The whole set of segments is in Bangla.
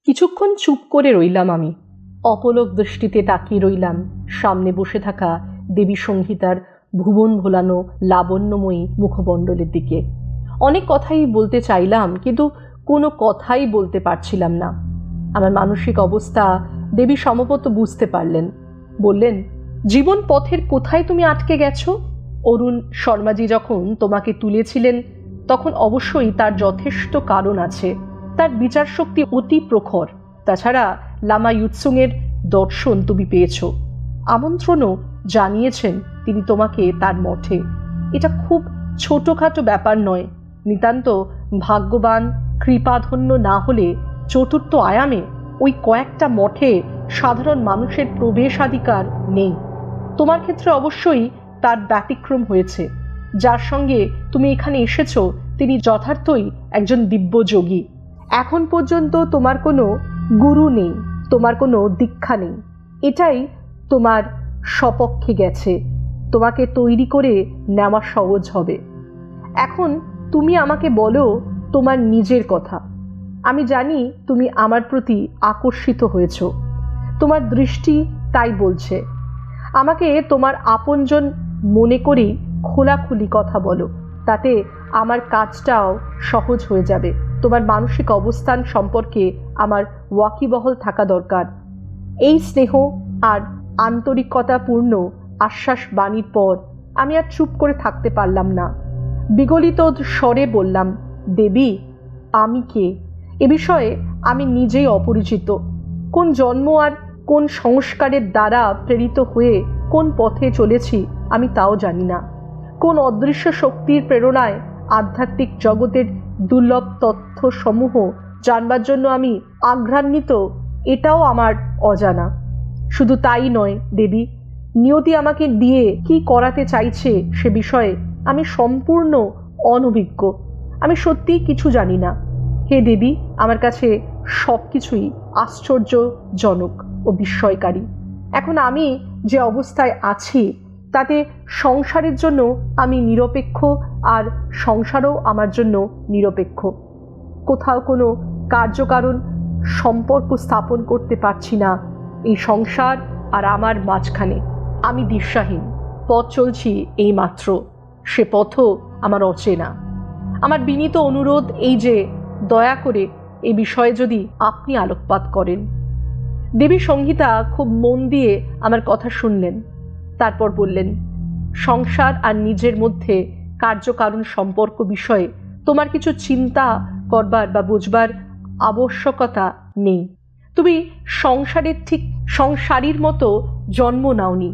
কিছুক্ষণ চুপ করে রইলাম আমি। অপলক দৃষ্টিতে তাকিয়ে রইলাম সামনে বসে থাকা দেবী সংহিতার ভুবন ভোলানো লাবণ্যময়ী মুখমণ্ডলের দিকে। অনেক কথাই বলতে চাইলাম, কিন্তু কোনো কথাই বলতে পারছিলাম না। আমার মানসিক অবস্থা দেবী সম্ভবত বুঝতে পারলেন। বললেন, জীবন পথের কোথায় তুমি আটকে গেছো? অরুণ শর্মাজি যখন তোমাকে তুলেছিলেন তখন অবশ্যই তার যথেষ্ট কারণ আছে। তার বিচার শক্তি অতি প্রখর। তাছাড়া লামা ইউৎসুংয়ের দর্শন তুমি পেয়েছ, আমন্ত্রণও জানিয়েছেন তিনি তোমাকে তার মঠে। এটা খুব ছোটখাটো ব্যাপার নয়। নিতান্ত ভাগ্যবান কৃপাধন্য না হলে চতুর্থ আয়ামে ওই কয়েকটা মঠে সাধারণ মানুষের প্রবেশাধিকার নেই। তোমার ক্ষেত্রে অবশ্যই তার ব্যতিক্রম হয়েছে। যার সঙ্গে তুমি এখানে এসেছ তিনি যথার্থই একজন দিব্যযোগী। এখন পর্যন্ত তোমার কোনো গুরু নেই, তোমার কোনো দীক্ষা নেই। এটাই তোমার সপক্ষে গেছে। তোমাকে তৈরি করে নেওয়া সহজ হবে। এখন তুমি আমাকে বলো তোমার নিজের কথা। আমি জানি তুমি আমার প্রতি আকর্ষিত হয়েছ। তোমার দৃষ্টি তাই বলছে। আমাকে তোমার আপনজন মনে করেই খোলাখুলি কথা বলো, তাতে আমার কাজটাও সহজ হয়ে যাবে। তোমার মানসিক অবস্থান সম্পর্কে আমার ওয়াকিবহল থাকা দরকার। এই স্নেহ আর আন্তরিকতাপূর্ণ আশ্বাস বাণীর পর আমি আর চুপ করে থাকতে পারলাম না। বিগলিত স্বরে বললাম, দেবী, আমি কে? এ বিষয়ে আমি নিজেই অপরিচিত। কোন জন্ম আর কোন সংস্কারের দ্বারা প্রেরিত হয়ে কোন পথে চলেছি আমি তাও জানি না। কোন অদৃশ্য শক্তির প্রেরণায় আধ্যাত্মিক জগতের দুর্লভ তথ্য সমূহ জানবার জন্য আমি আঘ্রান্বিত, এটাও আমার অজানা। শুধু তাই নয় দেবী, নিয়তি আমাকে দিয়ে কি করাতে চাইছে সে বিষয়ে আমি সম্পূর্ণ অনভিজ্ঞ। আমি সত্যিই কিছু জানি না। হে দেবী, আমার কাছে সব কিছুই আশ্চর্যজনক ও বিস্ময়কারী। এখন আমি যে অবস্থায় আছি তাতে সংসারের জন্য আমি নিরপেক্ষ, আর সংসারও আমার জন্য নিরপেক্ষ। কোথাও কোনো কার্যকারণ সম্পর্ক স্থাপন করতে পারছি না এই সংসার আর আমার মাঝখানে। আমি দিশাহীন, পথ চলছি এই মাত্র, সে পথও আমার অচেনা। আমার বিনীত অনুরোধ এই যে দয়া করে এই বিষয়ে যদি আপনি আলোকপাত করেন। দেবী সংহিতা খুব মন দিয়ে আমার কথা শুনলেন। তারপর বললেন, সংসার আর নিজের মধ্যে কার্যকারণ সম্পর্ক বিষয়ে তোমার কিছু চিন্তা করবার বা বুঝবার আবশ্যকতা নেই। তুমি সংসারের ঠিক সংসারীর মতো জন্ম নাওনি,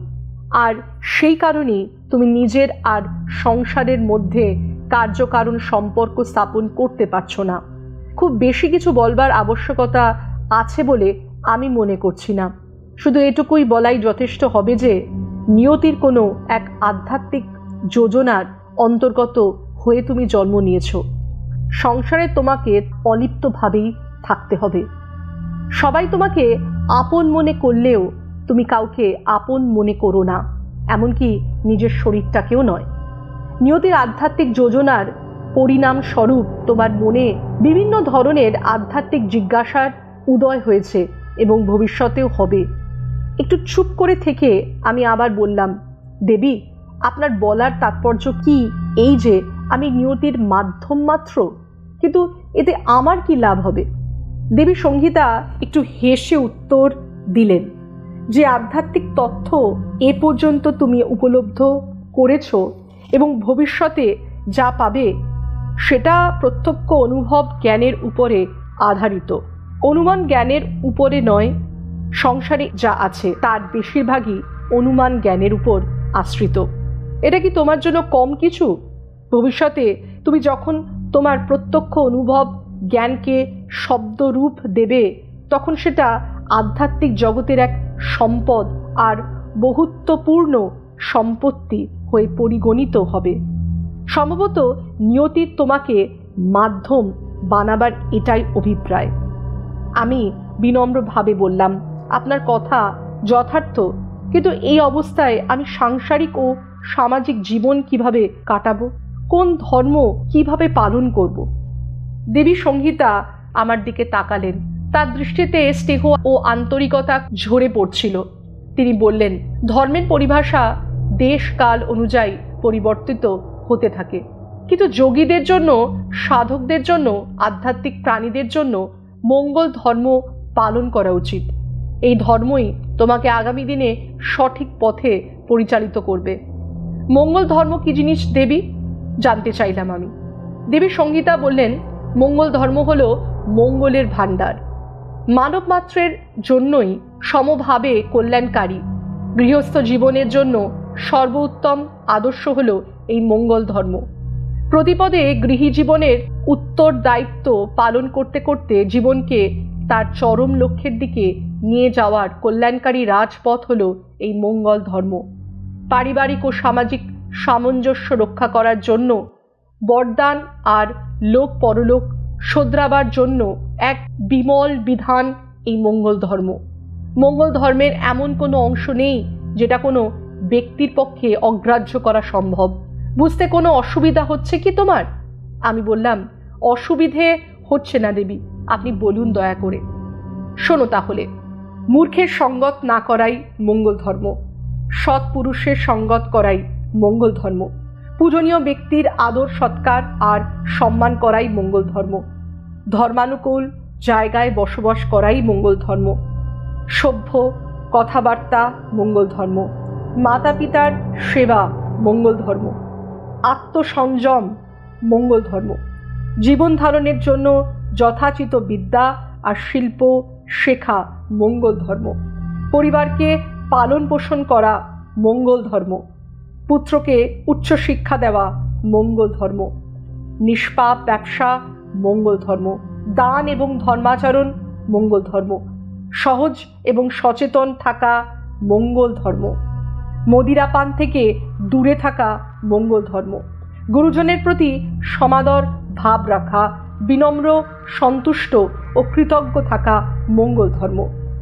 আর সেই কারণেই তুমি নিজের আর সংসারের মধ্যে কার্যকারণ সম্পর্ক স্থাপন করতে পারছো না। খুব বেশি কিছু বলবার আবশ্যকতা আছে বলে আমি মনে করছি না। শুধু এটুকুই বলাই যথেষ্ট হবে যে নিয়তির কোনো এক আধ্যাত্মিক যোজনার অন্তর্গত হয়ে তুমি জন্ম নিয়েছ। সংসারে তোমাকে অলিপ্তভাবেই থাকতে হবে। সবাই তোমাকে আপন মনে করলেও তুমি কাউকে আপন মনে করো না, এমনকি নিজের শরীরটাকেও নয়। নিয়তির আধ্যাত্মিক যোজনার পরিণাম স্বরূপ তোমার মনে বিভিন্ন ধরনের আধ্যাত্মিক জিজ্ঞাসার উদয় হয়েছে এবং ভবিষ্যতেও হবে। একটু চুপ করে থেকে আমি আবার বললাম, দেবী, আপনার বলার তাৎপর্য কি এই যে আমি নিয়তির মাধ্যম মাত্র, কিন্তু এতে আমার কি লাভ হবে? দেবী সংহিতা একটু হেসে উত্তর দিলেন, যে আধ্যাত্মিক তথ্য এ পর্যন্ত তুমি উপলব্ধ করেছ এবং ভবিষ্যতে যা পাবে সেটা প্রত্যক্ষ অনুভব জ্ঞানের উপরে আধারিত। অনুমান জ্ঞানের উপরে নয়। সংসারে যা আছে তার বেশিরভাগই অনুমান জ্ঞানের উপর আশ্রিত। এটা কি তোমার জন্য কম কিছু? ভবিষ্যতে তুমি যখন তোমার প্রত্যক্ষ অনুভব জ্ঞানকে শব্দরূপ দেবে তখন সেটা আধ্যাত্মিক জগতের এক সম্পদ আর বহুত্বপূর্ণ সম্পত্তি হয়ে পরিগণিত হবে। সম্ভবত নিয়তির তোমাকে মাধ্যম বানাবার এটাই অভিপ্রায়। আমি বিনম্রভাবে বললাম, আপনার কথা যথার্থ, কিন্তু এই অবস্থায় আমি সাংসারিক ও সামাজিক জীবন কিভাবে কাটাবো? কোন ধর্ম কিভাবে পালন করব? দেবী সংহিতা আমার দিকে তাকালেন। তার দৃষ্টিতে স্নেহ ও আন্তরিকতা ঝরে পড়ছিল। তিনি বললেন, ধর্মের পরিভাষা দেশ কাল অনুযায়ী পরিবর্তিত হতে থাকে, কিন্তু যোগীদের জন্য, সাধকদের জন্য, আধ্যাত্মিক প্রাণীদের জন্য মঙ্গল ধর্ম পালন করা উচিত। এই ধর্মই তোমাকে আগামী দিনে সঠিক পথে পরিচালিত করবে। মঙ্গল ধর্ম কি জিনিস দেবী? জানতে চাইলাম আমি। দেবী সঙ্গীতা বললেন, মঙ্গল ধর্ম হলো মঙ্গলের ভাণ্ডার, মানব মাত্রের জন্যই সমভাবে কল্যাণকারী। গৃহস্থ জীবনের জন্য সর্বোত্তম আদর্শ হলো এই মঙ্গল ধর্ম। প্রতিপদে গৃহী জীবনের উত্তরদায়িত্ব পালন করতে করতে জীবনকে তার চরম লক্ষ্যের দিকে নিয়ে যাওয়ার কল্যাণকারী রাজপথ হলো এই মঙ্গল ধর্ম। পারিবারিক ও সামাজিক সামঞ্জস্য রক্ষা করার জন্য, বরদান আর লোক পরলোক শোধরাবার জন্য এক বিমল বিধান এই মঙ্গল ধর্ম। মঙ্গল ধর্মের এমন কোনো অংশ নেই যেটা কোনো ব্যক্তির পক্ষে অগ্রাহ্য করা সম্ভব। বুঝতে কোনো অসুবিধা হচ্ছে কি তোমার? আমি বললাম, অসুবিধে হচ্ছে না দেবী, আপনি বলুন দয়া করে। শোনো তাহলে, মূর্খের সঙ্গত না করাই মঙ্গল ধর্ম, সৎ পুরুষের সঙ্গত করাই মঙ্গল ধর্ম, পূজনীয় ব্যক্তির আদর সৎকার আর সম্মান করাই মঙ্গল ধর্ম, ধর্মানুকূল জায়গায় বসবাস করাই মঙ্গল ধর্ম, সভ্য কথাবার্তা মঙ্গল ধর্ম, মাতা পিতার সেবা মঙ্গল ধর্ম, আত্মসংযম মঙ্গল ধর্ম, জীবন ধারণের জন্য যথাচিত বিদ্যা আর শিল্প শেখা মঙ্গল ধর্ম, পরিবারকে পালন পোষণ করা মঙ্গল ধর্ম, পুত্রকে উচ্চশিক্ষা দেওয়া মঙ্গল ধর্ম, নিষ্পাপ ব্যবসা মঙ্গল ধর্ম, দান এবং ধর্মাচরণ মঙ্গল ধর্ম, সহজ এবং সচেতন থাকা মঙ্গল ধর্ম, মদিরাপান থেকে দূরে থাকা মঙ্গল ধর্ম, গুরুজনের প্রতি সমাদর ভাব রাখা, বিনম্র সন্তুষ্ট ও কৃতজ্ঞ থাকা মঙ্গল ধর্ম,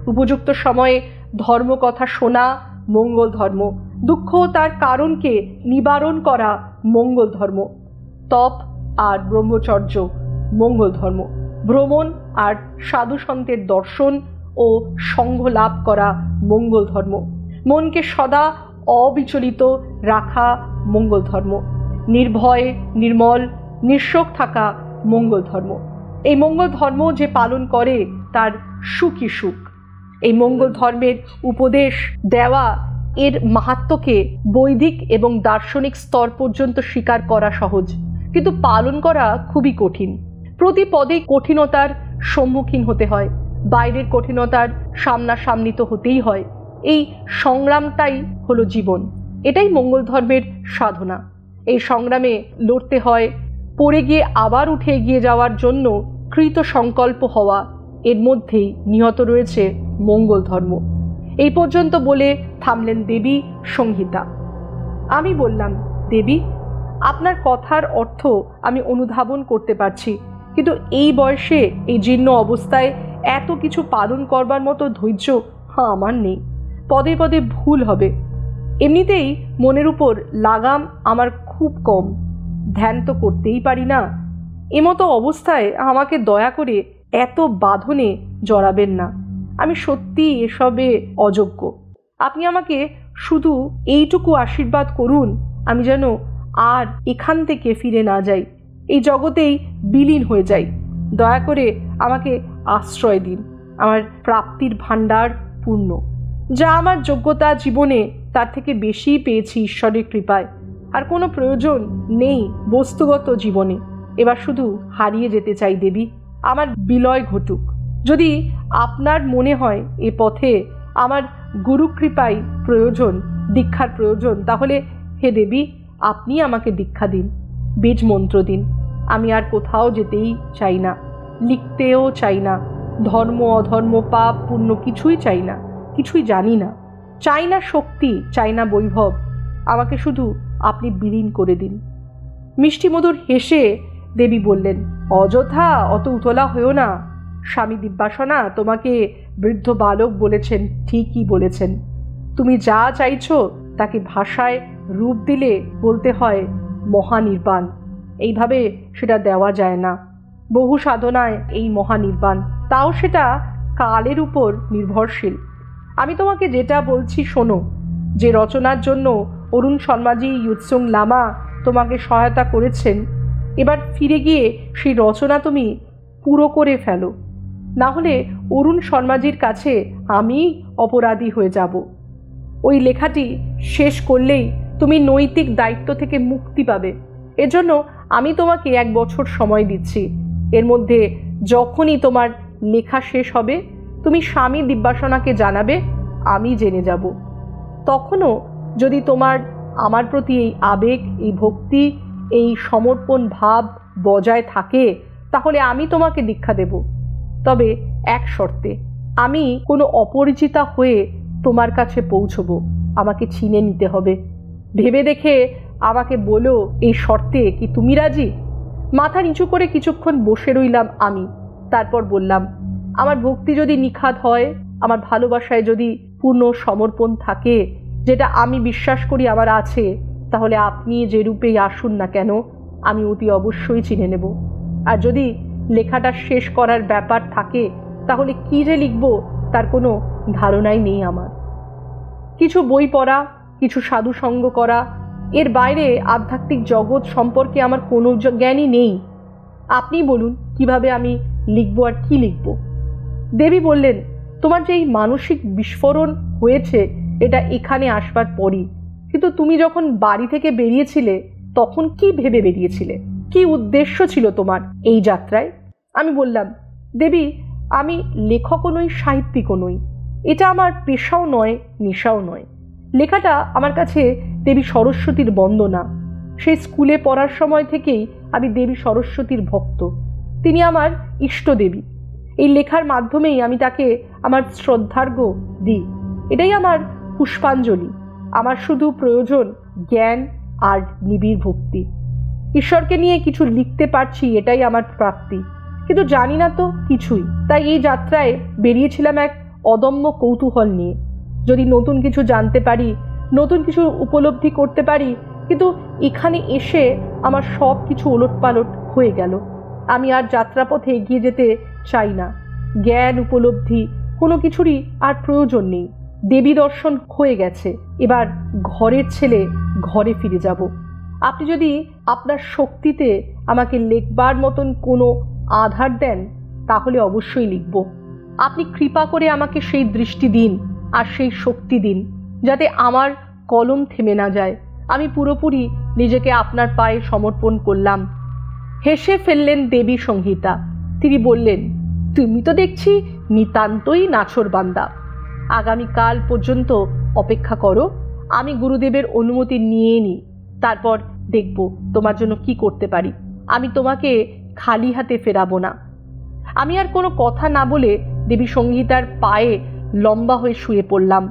উপযুক্ত সময়ে ধর্মকথা শোনা মঙ্গল ধর্ম, দুঃখ তার কারণকে নিবারণ করা মঙ্গল ধর্ম, তপ আর ব্রহ্মচর্য মঙ্গল ধর্ম, ভ্রমণ আর সাধুসন্তের দর্শন ও সঙ্গ লাভ করা মঙ্গল ধর্ম, মনকে সদা অবিচলিত রাখা মঙ্গল ধর্ম, নির্ভয় নির্মল নিঃশোক থাকা মঙ্গল ধর্ম। এই মঙ্গল ধর্ম যে পালন করে তার সুখী সুখ। এই মঙ্গল ধর্মের উপদেশ দেওয়া, এর মাহাত্ম্যকে বৈদিক এবং দার্শনিক স্তর পর্যন্ত স্বীকার করা সহজ, কিন্তু পালন করা খুবই কঠিন। প্রতি পদে কঠিনতার সম্মুখীন হতে হয়, বাইরের কঠিনতার সামনাসামনি তো হতেই হয়। এই সংগ্রামটাই হলো জীবন, এটাই মঙ্গল ধর্মের সাধনা। এই সংগ্রামে লড়তে হয়, পড়ে গিয়ে আবার উঠে এগিয়ে যাওয়ার জন্য কৃত সংকল্প হওয়া, এর মধ্যেই নিহত রয়েছে মঙ্গল ধর্ম। এই পর্যন্ত বলে থামলেন দেবী সংহিতা। আমি বললাম, দেবী, আপনার কথার অর্থ আমি অনুধাবন করতে পারছি, কিন্তু এই বয়সে এই জীর্ণ অবস্থায় এত কিছু পালন করবার মতো ধৈর্য আমার নেই। পদে পদে ভুল হবে। এমনিতেই মনের উপর লাগাম আমার খুব কম, ধ্যান তো করতেই পারি না। এমতো অবস্থায় আমাকে দয়া করে এত বাঁধনে জড়াবেন না। আমি সত্যি এসবে অযোগ্য। আপনি আমাকে শুধু এইটুকু আশীর্বাদ করুন, আমি যেন আর এখান থেকে ফিরে না যাই, এই জগতেই বিলীন হয়ে যাই। দয়া করে আমাকে আশ্রয় দিন। আমার প্রাপ্তির ভাণ্ডার পূর্ণ, যা আমার যোগ্যতা জীবনে তার থেকে বেশিই পেয়েছি ঈশ্বরের কৃপায়। আর কোনো প্রয়োজন নেই বস্তুগত জীবনে। এবার শুধু হারিয়ে যেতে চাই দেবী, আমার বিলয় ঘটুক। যদি আপনার মনে হয় এ পথে আমার গুরুকৃপাই প্রয়োজন, দীক্ষার প্রয়োজন, তাহলে হে দেবী, আপনি আমাকে দীক্ষা দিন, বীজ মন্ত্র দিন। আমি আর কোথাও যেতেই চাই না, লিখতেও চাই না, ধর্ম অধর্ম পাপ পুণ্য কিছুই চাই না, কিছুই জানি না, চাই না শক্তি, চাই না বৈভব। আমাকে শুধু আপনি বিলীন করে দিন। মিষ্টি মধুর হেসে দেবী বললেন, অযথা অত উতলা হয়েও না। স্বামী দিব্যাসনা তোমাকে বৃদ্ধ বালক বলেছেন, ঠিকই বলেছেন। তুমি যা চাইছো তাকে ভাষায় রূপ দিলে বলতে হয় মহানির্বাণ। এইভাবে সেটা দেওয়া যায় না। বহু সাধনায় এই মহানির্বাণ, তাও সেটা কালের উপর নির্ভরশীল। আমি তোমাকে যেটা বলছি শোনো, যে রচনার জন্য অরুণ শর্মাজি ইউৎসুং লামা তোমাকে সহায়তা করেছেন, এবার ফিরে গিয়ে সেই রচনা তুমি পুরো করে ফেলো, না হলে অরুণ শর্মাজির কাছে আমি অপরাধী হয়ে যাব। ওই লেখাটি শেষ করলেই তুমি নৈতিক দায়িত্ব থেকে মুক্তি পাবে। এজন্য আমি তোমাকে 1 বছর সময় দিচ্ছি। এর মধ্যে যখনই তোমার লেখা শেষ হবে, তুমি স্বামী দিব্যাসনাকে জানাবে, আমি জেনে যাব। তখনও যদি তোমার আমার প্রতি এই আবেগ, এই ভক্তি, এই সমর্পণ ভাব বজায় থাকে, তাহলে আমি তোমাকে দীক্ষা দেব। তবে এক শর্তে, আমি কোনো অপরিচিতা হয়ে তোমার কাছে পৌঁছবো, আমাকে চিনে নিতে হবে। ভেবে দেখে আমাকে বলো এই শর্তে কি তুমি রাজি? মাথা নিচু করে কিছুক্ষণ বসে রইলাম আমি। তারপর বললাম, আমার ভক্তি যদি নিখাদ হয়, আমার ভালোবাসায় যদি পূর্ণ সমর্পণ থাকে, যেটা আমি বিশ্বাস করি আমার আছে, তাহলে আপনি যে রূপেই আসুন না কেন, আমি অতি অবশ্যই চিনে নেব। আর যদি লেখাটা শেষ করার ব্যাপার থাকে, তাহলে কী যে লিখব তার কোনো ধারণাই নেই আমার। কিছু বই পড়া, কিছু সাধুসঙ্গ করা, এর বাইরে আধ্যাত্মিক জগৎ সম্পর্কে আমার কোনো জ্ঞানই নেই। আপনি বলুন কিভাবে আমি লিখব আর কি লিখব। দেবী বললেন, তোমার যে এই মানসিক বিস্ফোরণ হয়েছে এটা এখানে আসবার পরই, কিন্তু তুমি যখন বাড়ি থেকে বেরিয়েছিলে তখন কি ভেবে বেরিয়েছিলে? কি উদ্দেশ্য ছিল তোমার এই যাত্রায়? আমি বললাম, দেবী, আমি লেখকও নই, সাহিত্যিকও নই। এটা আমার পেশাও নয়, নেশাও নয়। লেখাটা আমার কাছে দেবী সরস্বতীর বন্দনা। সেই স্কুলে পড়ার সময় থেকেই আমি দেবী সরস্বতীর ভক্ত। তিনি আমার ইষ্টদেবী। এই লেখার মাধ্যমেই আমি তাকে আমার শ্রদ্ধার্ঘ্য দিই। এটাই আমার পুষ্পাঞ্জলি। আমার শুধু প্রয়োজন জ্ঞান আর নিবিড় ভক্তি। ঈশ্বরকে নিয়ে কিছু লিখতে পারছি, এটাই আমার প্রাপ্তি, কিন্তু জানি না তো কিছুই। তাই এই যাত্রায় বেরিয়েছিলাম এক অদম্য কৌতূহল নিয়ে। যদি নতুন কিছু জানতে পারি, নতুন কিছু উপলব্ধি করতে পারি। কিন্তু এখানে এসে আমার সব কিছু ওলটপালট হয়ে গেল। আমি আর যাত্রাপথে এগিয়ে যেতে চাই না। জ্ঞান, উপলব্ধি কোনো কিছুরই আর প্রয়োজন নেই। দেবী দর্শন হয়ে গেছে। এবার ঘরের ছেলে ঘরে ফিরে যাব। আপনি যদি আপনার শক্তিতে আমাকে লেখবার মতন কোনো আধার দেন, তাহলে অবশ্যই লিখব। আপনি কৃপা করে আমাকে সেই দৃষ্টি দিন আর সেই শক্তি দিন, যাতে আমার কলম থেমে না যায়। আমি পুরোপুরি নিজেকে আপনার পায়ে সমর্পণ করলাম। হেসে ফেললেন দেবী সংহিতা। তিনি বললেন, তুমি তো দেখছি নিতান্তই নাছোড়বান্দা। আগামীকাল পর্যন্ত অপেক্ষা করো, আমি গুরুদেবের অনুমতি নিয়ে নিই, তারপর দেখব তোমার জন্য কি করতে পারি। আমি তোমাকে খালি হাতে ফেরাবো না। আমি আর কোনো কথা না বলে দেবী সংহিতার পায়ে লম্বা হয়ে শুয়ে পড়লাম।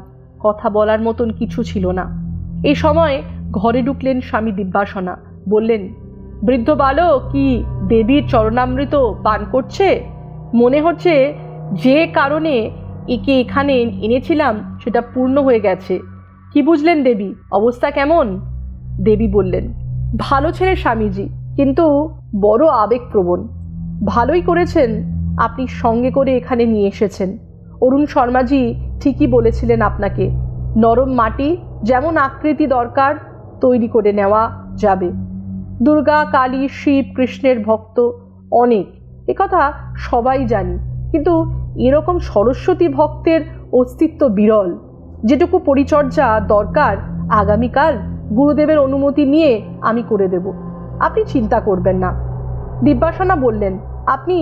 কথা বলার মতন কিছু ছিল না। এই সময় ঘরে ঢুকলেন স্বামী দিব্যাসনা। বললেন, বৃদ্ধ বালক কি দেবীর চরণামৃত পান করছে? মনে হচ্ছে যে কারণে একে এখানে এনেছিলাম সেটা পূর্ণ হয়ে গেছে। কি বুঝলেন দেবী? অবস্থা কেমন? দেবী বললেন, ভালো ছেলে স্বামীজি, কিন্তু বড় আবেগপ্রবণ। ভালোই করেছেন আপনি সঙ্গে করে এখানে নিয়ে এসেছেন। অরুণ শর্মাজি ঠিকই বলেছিলেন আপনাকে, নরম মাটি যেমন আকৃতি দরকার তৈরি করে নেওয়া যাবে। দুর্গা, কালী, শিব, কৃষ্ণের ভক্ত অনেক, একথা সবাই জানি, কিন্তু এরকম সরস্বতী ভক্তের অস্তিত্ব বিরল। যেটুকু পরিচর্যা দরকার আগামীকাল গুরুদেবের অনুমতি নিয়ে আমি করে দেব, আপনি চিন্তা করবেন না। দিব্যাসনা বললেন, আপনি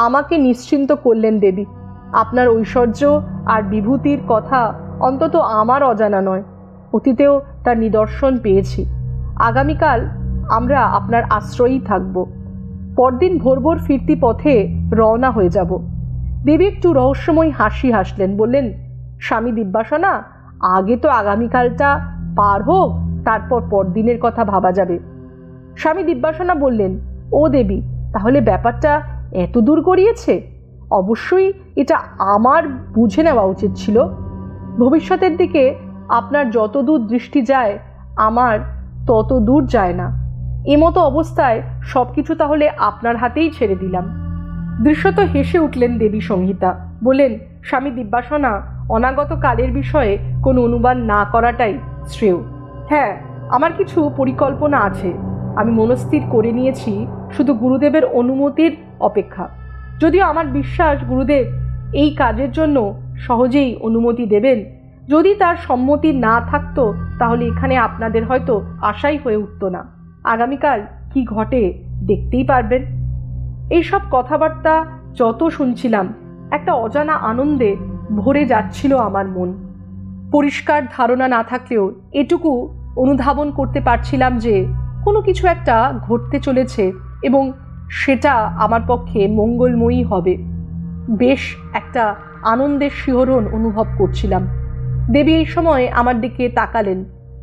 আমাকে নিশ্চিন্ত করলেন দেবী। আপনার ঐশ্বর্য আর বিভূতির কথা অন্তত আমার অজানা নয়। অতীতেও তার নিদর্শন পেয়েছি। আগামীকাল আমরা আপনার আশ্রয়েই থাকব। পরদিন ভোর ভোর ফিরতি পথে রওনা হয়ে যাব। দেবী একটু রহস্যময় হাসি হাসলেন। বললেন, স্বামী দিব্যাসনা, আগে তো আগামীকালটা পার হোক, তারপর পরদিনের কথা ভাবা যাবে। স্বামী দিব্যাসনা বললেন, ও দেবী, তাহলে ব্যাপারটা এত দূর গড়িয়েছে? অবশ্যই এটা আমার বুঝে নেওয়া উচিত ছিল। ভবিষ্যতের দিকে আপনার যত দূর দৃষ্টি যায় আমার তত দূর যায় না। এমতো অবস্থায় সবকিছু তাহলে আপনার হাতেই ছেড়ে দিলাম। দৃশ্যত হেসে উঠলেন দেবী সংহিতা, বললেন, স্বামী দিব্যাসনা, অনাগত কালের বিষয়ে কোনো অনুমান না করাটাই শ্রেয়। হ্যাঁ, আমার কিছু পরিকল্পনা আছে, আমি মনস্থির করে নিয়েছি, শুধু গুরুদেবের অনুমতির অপেক্ষা। যদিও আমার বিশ্বাস গুরুদেব এই কাজের জন্য সহজেই অনুমতি দেবেন। যদি তার সম্মতি না থাকতো তাহলে এখানে আপনাদের হয়তো আশাই হয়ে উঠত না। আগামীকাল কি ঘটে দেখতেই পারবেন। এইসব কথাবার্তা যত শুনছিলাম একটা অজানা আনন্দে ভরে যাচ্ছিল আমার মন। পরিষ্কার ধারণা না থাকলেও এটুকু অনুধাবন করতে পারছিলাম যে কোনো কিছু একটা ঘটতে চলেছে এবং সেটা আমার পক্ষে মঙ্গলময়ী হবে। বেশ একটা আনন্দের শিহরণ অনুভব করছিলাম। দেবী এই সময় আমার দিকে তাকালেন।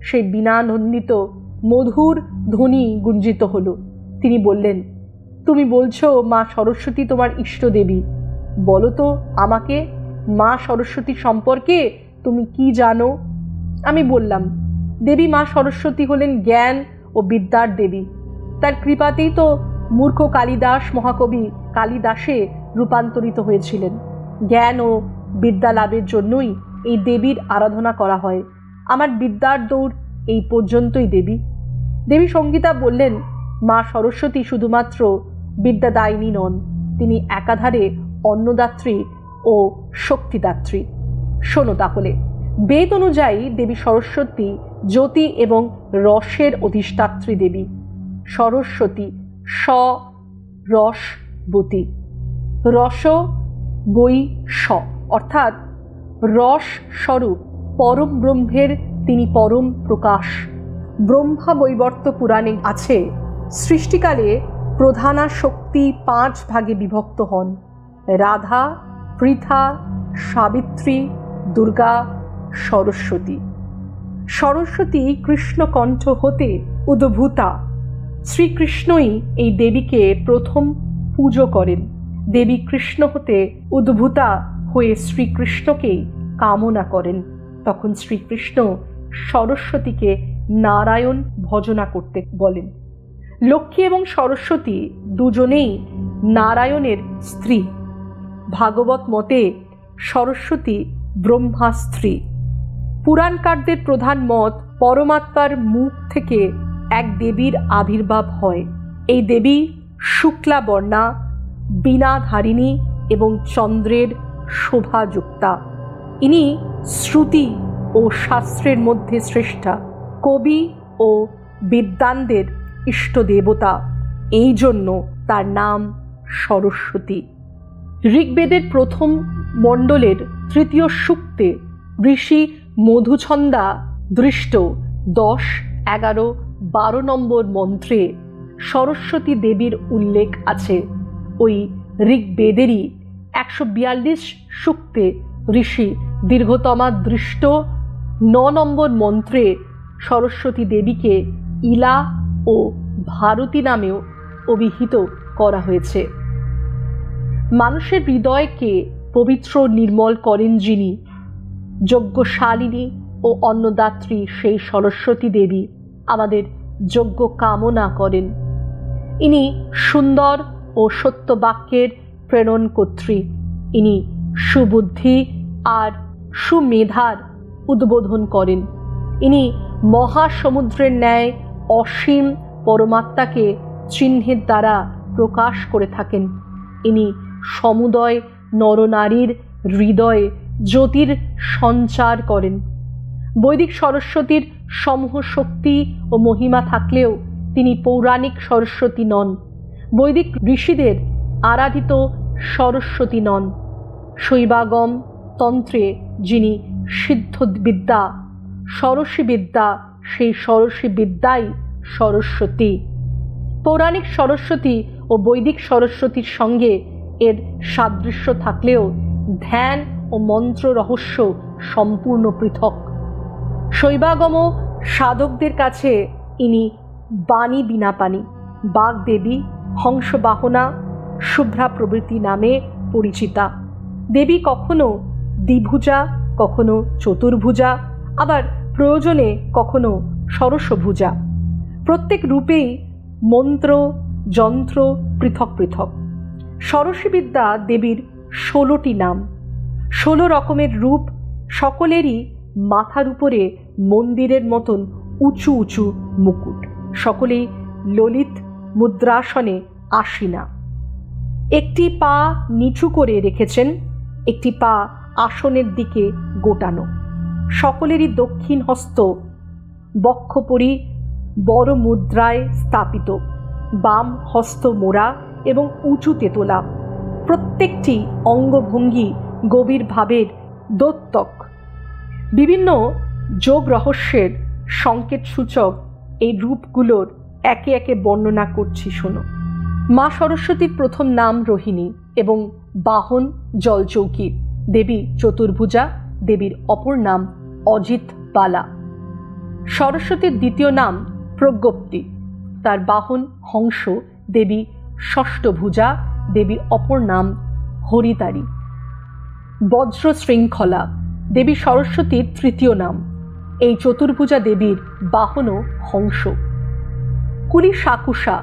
সেই বিনানন্দিত মধুর ধ্বনি গুঞ্জিত হলো। তিনি বললেন, তুমি বলছো মা সরস্বতী তোমার ইষ্ট দেবী। বলো তো আমাকে, মা সরস্বতী সম্পর্কে তুমি কি জানো? আমি বললাম, দেবী মা সরস্বতী হলেন জ্ঞান ও বিদ্যার দেবী। তার কৃপাতেই তো মূর্খ কালিদাস মহাকবি কালিদাসে রূপান্তরিত হয়েছিলেন। জ্ঞান ও বিদ্যা লাভের জন্যই এই দেবীর আরাধনা করা হয়। আমার বিদ্যার দৌড় এই পর্যন্তই দেবী। দেবী সংগীতা বললেন, মা সরস্বতী শুধুমাত্র বিদ্যাদায়িনী নন, তিনি একাধারে অন্নদাত্রী ও শক্তিদাত্রী। শোনো তাহলে, বেদ অনুযায়ী দেবী সরস্বতী জ্যোতি এবং রসের অধিষ্ঠাত্রী দেবী। সরস্বতী রসবতী, রস বৈ স, অর্থাৎ রস স্বরূপ পরম ব্রহ্মের তিনি পরম প্রকাশ। ব্রহ্মা বৈবর্ত পুরাণে আছে, সৃষ্টিকালে প্রধানা শক্তি 5 ভাগে বিভক্ত হন: রাধা, পৃথা, সাবিত্রী, দুর্গা, সরস্বতী। সরস্বতী কৃষ্ণকণ্ঠ হতে উদ্ভূতা। শ্রীকৃষ্ণই এই দেবীকে প্রথম পুজো করেন। দেবী কৃষ্ণ হতে উদ্ভূতা হয়ে শ্রীকৃষ্ণকেই কামনা করেন। তখন শ্রীকৃষ্ণ সরস্বতীকে নারায়ণ ভজনা করতে বলেন। লক্ষ্মী এবং সরস্বতী দুজনেই নারায়ণের স্ত্রী। ভাগবত মতে সরস্বতী ব্রহ্মা স্ত্রী। পুরাণকারদের প্রধান মত, পরমাত্মার মুখ থেকে এক দেবীর আবির্ভাব হয়। এই দেবী শুক্লা বর্ণা, বীণাধারিণী এবং চন্দ্রের শোভাযুক্তা। ইনি শ্রুতি ও শাস্ত্রের মধ্যে শ্রেষ্ঠা, কবি ও বিদ্বানদের ইষ্ট দেবতা। এই জন্য তার নাম সরস্বতী। ঋগ্বেদের প্রথম মণ্ডলের 3য় সূক্তে ঋষি মধুছন্দা দৃষ্ট 10, 11, 12 নম্বর মন্ত্রে সরস্বতী দেবীর উল্লেখ আছে। ওই ঋগ্বেদেরই 142 সূক্তে ঋষি দীর্ঘতমা দৃষ্ট 9 নম্বর মন্ত্রে সরস্বতী দেবীকে ইলা ও ভারতী নামেও অভিহিত করা হয়েছে। মানুষের হৃদয়কে পবিত্র নির্মল করেন যিনি, যজ্ঞশালিনী ও অন্নদাত্রী সেই সরস্বতী দেবী আমাদের যজ্ঞ কামনা করেন। ইনি সুন্দর ও সত্য বাক্যের প্রেরণকর্ত্রী। ইনি সুবুদ্ধি আর সুমেধার উদ্বোধন করেন। ইনি মহাসমুদ্রের ন্যায় অসীম পরমাত্মাকে চিহ্নের দ্বারা প্রকাশ করে থাকেন। ইনি সমুদয় নরনারীর হৃদয়ে জ্যোতির সঞ্চার করেন। বৈদিক সরস্বতীর সমূহ শক্তি ও মহিমা থাকলেও তিনি পৌরাণিক সরস্বতী নন। বৈদিক ঋষিদের আরাধিত সরস্বতী নন। শৈবাগম তন্ত্রে যিনি সিদ্ধ বিদ্যা, ষোড়শী বিদ্যা, সেই ষোড়শী বিদ্যাই সরস্বতী। পৌরাণিক সরস্বতী ও বৈদিক সরস্বতীর সঙ্গে এর সাদৃশ্য থাকলেও ধ্যান ও মন্ত্র রহস্য সম্পূর্ণ পৃথক। শৈবাগম সাধকদের কাছে ইনি বাণী বীণাপাণি, বাগদেবী, হংসবাহনা, শুভ্রা প্রভৃতি নামে পরিচিতা। দেবী কখনো দ্বিভুজা, কখনো চতুর্ভুজা, আবার প্রয়োজনে কখনো ষোড়শভুজা। প্রত্যেক রূপেই মন্ত্র যন্ত্র পৃথক পৃথক। ষোড়শী বিদ্যা দেবীর 16টি নাম, 16 রকমের রূপ, সকলেরই মাথার উপরে মন্দিরের মতন উঁচু উঁচু মুকুট, সকলেই ললিত মুদ্রাসনে আসীনা। একটি পা নিচু করে রেখেছেন, একটি পা আসনের দিকে গোটানো। সকলেরই দক্ষিণ হস্ত বক্ষপরি বড় মুদ্রায় স্থাপিত, বাম হস্ত মোড়া এবং উঁচুতে তোলা। প্রত্যেকটি অঙ্গভঙ্গি গভীর ভাবের দ্যোতক। বিভিন্ন যোগ রহস্যের সংকেত সূচক এই রূপগুলোর একে একে বর্ণনা করছি, শোনো। মা সরস্বতীর প্রথম নাম রোহিণী এবং বাহন জলচৌকি। দেবী চতুর্ভুজা, দেবীর অপর নাম অজিত বালা। সরস্বতীর দ্বিতীয় নাম প্রজ্ঞপ্তি, তার বাহন হংস, দেবী ষষ্ঠভুজা, দেবীর অপর নাম হরিতারি। বজ্র শৃঙ্খলা, দেবী সরস্বতীর তৃতীয় নাম। এই চতুর্ভুজা দেবীর বাহনও হংস। কুলি শাকুষা,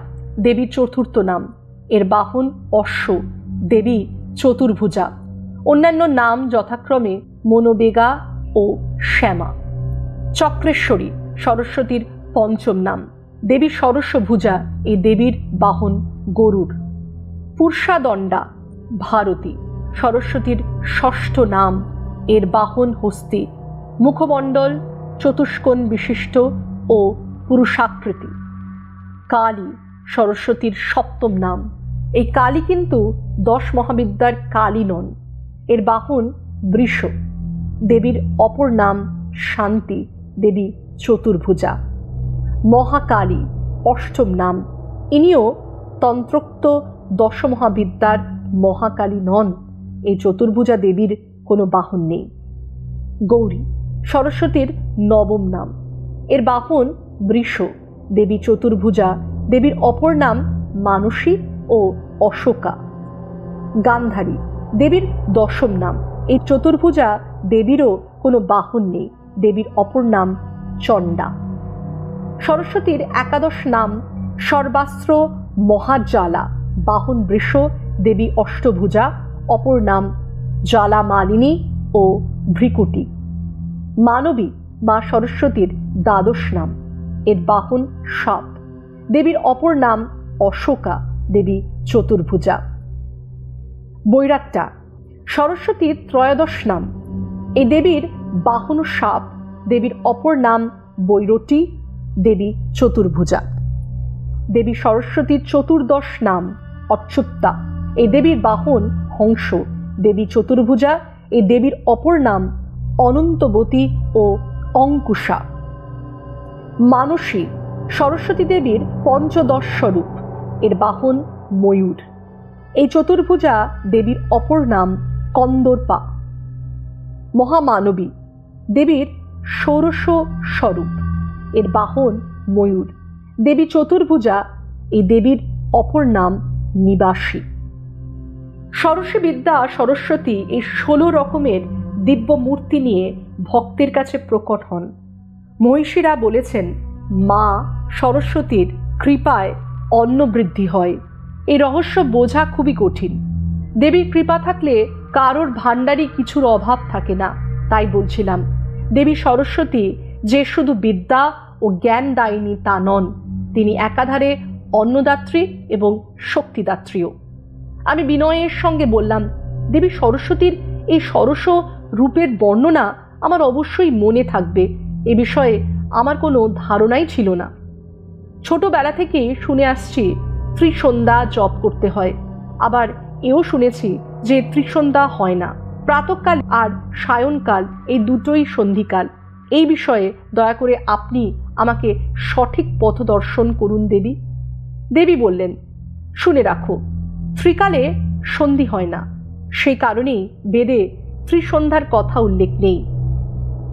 দেবীর চতুর্থ নাম, এর বাহন অশ্ব, দেবী চতুর্ভুজা। অন্যান্য নাম যথাক্রমে মনোবেগা ও শ্যামা। চক্রেশ্বরী, সরস্বতীর পঞ্চম নাম, দেবী সরস্বভুজা, এই দেবীর বাহন গরুড়। পুরষাদণ্ডা ভারতী, সরস্বতীর ষষ্ঠ নাম, এর বাহন হস্তি, মুখমণ্ডল চতুষ্কোণ বিশিষ্ট ও পুরুষাকৃতি। কালী, সরস্বতীর সপ্তম নাম। এই কালী কিন্তু 10 মহাবিদ্যার কালী নন, এর বাহন বৃষ, দেবীর অপর নাম শান্তি, দেবী চতুর্ভুজা। মহাকালী, অষ্টম নাম। ইনিও তন্ত্রোক্ত 10 মহাবিদ্যার মহাকালী নন, এই চতুর্ভুজা দেবীর কোনো বাহন নেই। গৌরী, সরস্বতীর নবম নাম, এর বাহন বৃষ, দেবী চতুর্ভুজা, দেবীর অপর নাম মানসী ও অশোকা। গান্ধারী, দেবীর 10ম নাম। এই চতুর্ভুজা দেবীরও কোনো বাহন নেই, দেবীর অপর নাম চণ্ডা। সরস্বতীর একাদশ নাম সর্বাস্ত্র মহাজ্বালা, বাহন বৃষ, দেবী অষ্টভুজা, অপর নাম জ্বালা মালিনী ও ভ্রিকুটি। মানবী বা সরস্বতীর দ্বাদশ নাম, এর বাহন সাপ, দেবীর অপর নাম অশোকা, দেবী চতুর্ভুজা। বৈরাট্টা, সরস্বতীর ত্রয়োদশ নাম। এই দেবীর বাহন সাপ, দেবীর অপর নাম বৈরটী, দেবী চতুর্ভুজা। দেবী সরস্বতীর চতুর্দশ নাম অচ্যুতা। এই দেবীর বাহন হংস, দেবী চতুর্ভুজা। এই দেবীর অপর নাম অনন্তবতী ও অঙ্কুশা। মানসী, সরস্বতী দেবীর পঞ্চদশ স্বরূপ, এর বাহন ময়ূর। এই চতুর্ভুজা দেবীর অপর নাম কন্দর্পা। মহামানবী, দেবীর ষোড়শ স্বরূপ, এর বাহন ময়ূর, দেবী চতুর্ভুজা। এই দেবীর অপর নাম নিবাসী। ষোড়শী বিদ্যা সরস্বতী এই 16 রকমের দিব্য মূর্তি নিয়ে ভক্তের কাছে প্রকট হন। মহিষীরা বলেছেন, মা সরস্বতীর কৃপায় অন্ন বৃদ্ধি হয়। এই রহস্য বোঝা খুবই কঠিন। দেবীর কৃপা থাকলে কারোর ভাণ্ডারে কিছুর অভাব থাকে না। তাই বলছিলাম, দেবী সরস্বতী যে শুধু বিদ্যা ও জ্ঞান দায়িনী তা নন, তিনি একাধারে অন্নদাত্রী এবং শক্তিদাত্রীও। আমি বিনয়ের সঙ্গে বললাম, দেবী সরস্বতীর এই ষোড়শ রূপের বর্ণনা আমার অবশ্যই মনে থাকবে, এ বিষয়ে আমার কোনো ধারণাই ছিল না। ছোটবেলা থেকে শুনে আসছি ত্রিসন্ধ্যা জপ করতে হয়, আবার এও শুনেছি যে ত্রিসন্ধ্যা হয় না, প্রাতঃকাল আর সায়নকাল এই দুটোই সন্ধিকাল। এই বিষয়ে দয়া করে আপনি আমাকে সঠিক পথ দর্শন করুন দেবী। দেবী বললেন, শুনে রাখো, ত্রিকালে সন্ধি হয় না, সেই কারণেই বেদে ত্রিসন্ধ্যার কথা উল্লেখ নেই।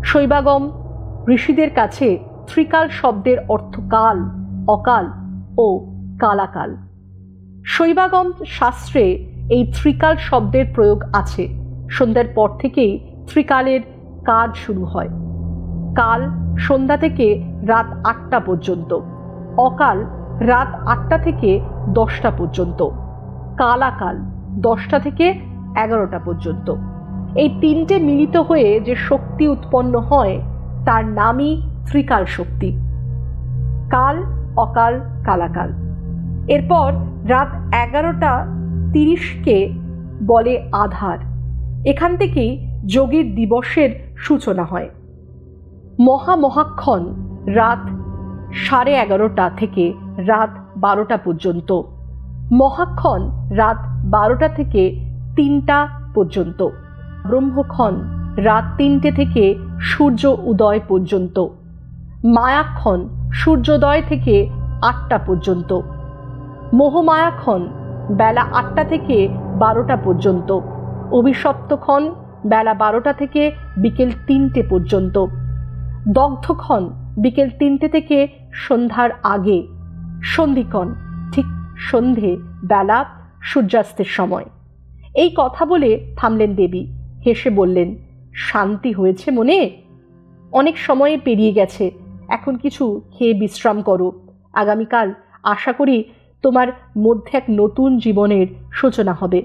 শৈবাগম ঋষিদের কাছে ত্রিকাল শব্দের অর্থ কাল, অকাল ও কালাকাল। শৈবাগম শাস্ত্রে এই ত্রিকাল শব্দের প্রয়োগ আছে। সন্ধ্যার পর থেকেই ত্রিকালের কাজ শুরু হয়। কাল সন্ধ্যা থেকে রাত 8টা পর্যন্ত, অকাল রাত 8টা থেকে 10টা পর্যন্ত, কালাকাল 10টা থেকে 11টা পর্যন্ত। এই তিনটে মিলিত হয়ে যে শক্তি উৎপন্ন হয় তার নামই ত্রিকাল শক্তি, কাল, অকাল, কালাকাল। এরপর রাত 11:30কে বলে আধার। এখান থেকেই যোগীর দিবসের সূচনা হয়। মহামহাক্ষণ রাত 11:30 থেকে রাত 12টা পর্যন্ত, মহাক্ষণ রাত 12টা থেকে 3টা পর্যন্ত, ব্রহ্মক্ষণ রাত 3টে থেকে সূর্য উদয় পর্যন্ত, মায়াক্ষণ সূর্যোদয় থেকে 8টা পর্যন্ত, মোহমায়াক্ষণ বেলা 8টা থেকে 12টা পর্যন্ত, অভিশপ্তক্ষণ বেলা 12টা থেকে বিকেল 3টে পর্যন্ত, দগ্ধক্ষণ বিকেল 3টে থেকে সন্ধ্যার আগে, সন্ধিক্ষণ ঠিক সন্ধে বেলা সূর্যাস্তের সময়। এই কথা বলে থামলেন দেবী, হেসে বললেন, শান্তি হয়েছে মনে? অনেক সময়ে পেরিয়ে গেছে, এখন কিছু খেয়ে বিশ্রাম করো। আগামীকাল আশা করি তোমার মধ্যে এক নতুন জীবনের সূচনা হবে।